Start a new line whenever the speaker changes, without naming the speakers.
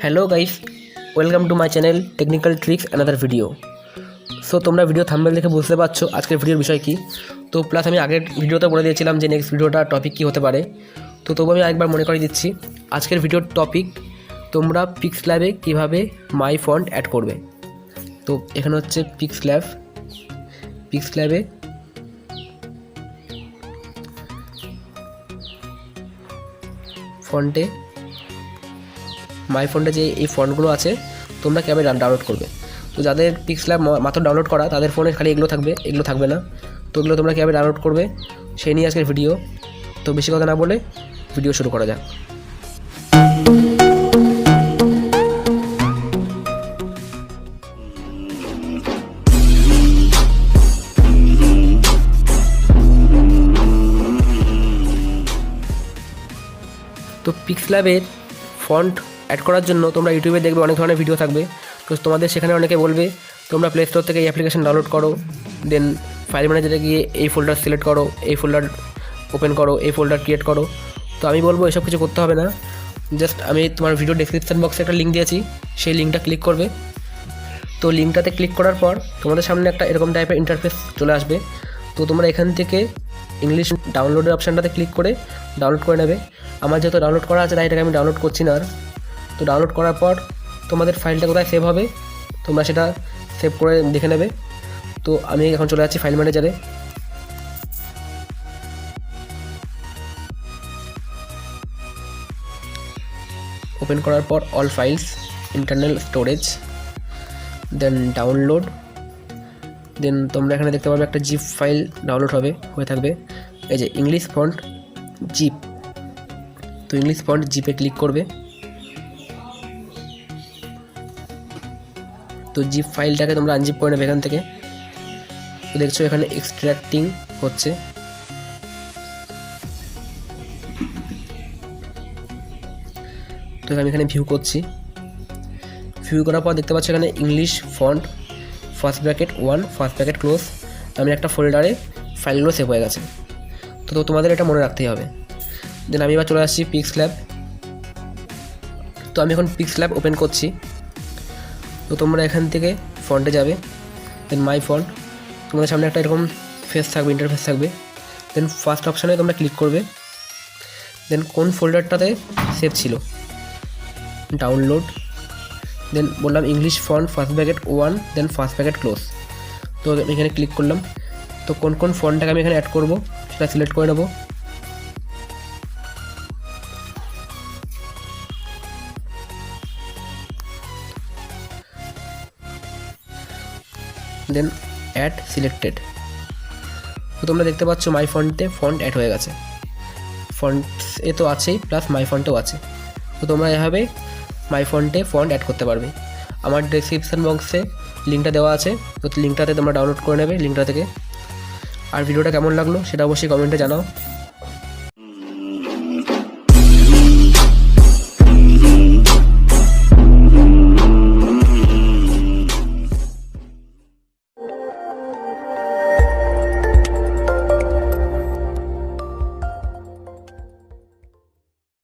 Hello guys, welcome to my channel technical tricks another video. So তোমরা video thumbnail দেখে বুঝতে পারছো আজকের ভিডিওর বিষয় কী। তো প্লাস আমি আগের ভিডিওতে বলে দিয়েছিলাম যে নেক্সট ভিডিওটা টপিক কী হতে পারে। তো তবু আমি আরেকবার মনে করে দিচ্ছি, আজকের ভিডিওর টপিক তোমরা পিক্সল্যাবে কীভাবে মাই ফন্ট অ্যাড করবে। তো এখানে হচ্ছে পিক্সল্যাবে ফন্টে মাই ফন্টে যে এই ফন্টগুলো আছে তোমরা কীভাবে ডাউনলোড করবে। তো যাদের পিক্সল্যাব মাত্র ডাউনলোড করা তাদের ফোনে খালি এগুলো থাকবে না। তো এগুলো তোমরা কীভাবে ডাউনলোড করবে সেই নিয়ে আজকের ভিডিও। তো বেশি কথা না বলে ভিডিও শুরু করা যাক। তো পিক্সল্যাবের ফন্ট অ্যাড করার জন্য তোমরা ইউটিউবে দেখবে অনেক ধরনের ভিডিও থাকবে। তো তোমাদের সেখানে অনেকে বলবে তোমরা প্লে স্টোর থেকে এই অ্যাপ্লিকেশন ডাউনলোড করো, দেন ফাইল ম্যানেজারে গিয়ে এই ফোল্ডার সিলেক্ট করো, এই ফোল্ডার ওপেন করো, এই ফোল্ডার ক্রিয়েট করো। তো আমি বলবো এসব কিছু করতে হবে না। জাস্ট আমি তোমার ভিডিও ডেসক্রিপশন বক্সে একটা লিঙ্ক দিয়েছি, সেই লিঙ্কটা ক্লিক করবে। তো লিঙ্কটাতে ক্লিক করার পর তোমাদের সামনে একটা এরকম টাইপের ইন্টারফেস চলে আসবে। তো তোমরা এখান থেকে ইংলিশ ডাউনলোডের অপশানটাতে ক্লিক করে ডাউনলোড করে নেবে। আমার যেহেতু ডাউনলোড করা আছে তাই এটাকে আমি ডাউনলোড করছি না আর। তো ডাউনলোড করার পর তোমাদের ফাইলটা কোথায় সেভ হবে তোমরা সেটা সেভ করে দেখে নেবে। তো আমি এখন চলে যাচ্ছি ফাইল ম্যানেজারে। ওপেন করার পর অল ফাইলস, ইন্টারনাল স্টোরেজ, দেন ডাউনলোড, দেন তোমরা এখানে দেখতে পাবে একটা জিপ ফাইল ডাউনলোড হয়ে থাকবে। এই যে ইংলিশ ফন্ট জিপ। তো ইংলিশ ফন্ট জিপে ক্লিক করবে। তো জিপ ফাইলটাকে তোমরা আনজিপ করে নেবে এখান থেকে। তো দেখছো এখানে এক্সট্র্যাক্টিং হচ্ছে। তো আমি এখানে ভিউ করছি। ভিউ করার পর দেখতে পাচ্ছ এখানে English font first bracket 1 first bracket close আমি একটা ফোল্ডারে ফাইলগুলো সেভ হয়ে গেছে। তো তোমাদের এটা মনে রাখতেই হবে। দেন আমি এবার চলে আসছি পিক্সল্যাব। তো আমি এখন পিক্সল্যাব ওপেন করছি। তো তোমরা এখান থেকে ফন্টে যাবে, দেন মাই ফন্ট, তোমাদের সামনে একটা এরকম ইন্টারফেস থাকবে। দেন ফার্স্ট অপশানে তোমরা ক্লিক করবে। দেন কোন ফোল্ডারটাতে সেভ ছিল ডাউনলোড, দেন বললাম ইংলিশ ফন্ট ফার্স্ট ব্র্যাকেট 1 দেন ফার্স্ট ব্র্যাকেট ক্লোজ। তো এখানে ক্লিক করলাম। তো কোন ফন্টটাকে আমি এখানে অ্যাড করব সেটা সিলেক্ট করে নেব। দেন অ্যাড সিলেক্টেড। তো তোমরা দেখতে পাচ্ছ মাই ফন্টে ফন্ট অ্যাড হয়ে গেছে। ফন্ট এ তো আছেই, প্লাস মাই ফন্টেও আছে। তো তোমরা এভাবে মাই ফন্টে ফন্ট অ্যাড করতে পারবে। আমার ডেসক্রিপশন বক্সে লিঙ্কটা দেওয়া আছে, তো লিঙ্কটাতে তোমরা ডাউনলোড করে নেবে লিঙ্কটা থেকে। আর ভিডিওটা কেমন লাগলো সেটা অবশ্যই কমেন্টে জানাও।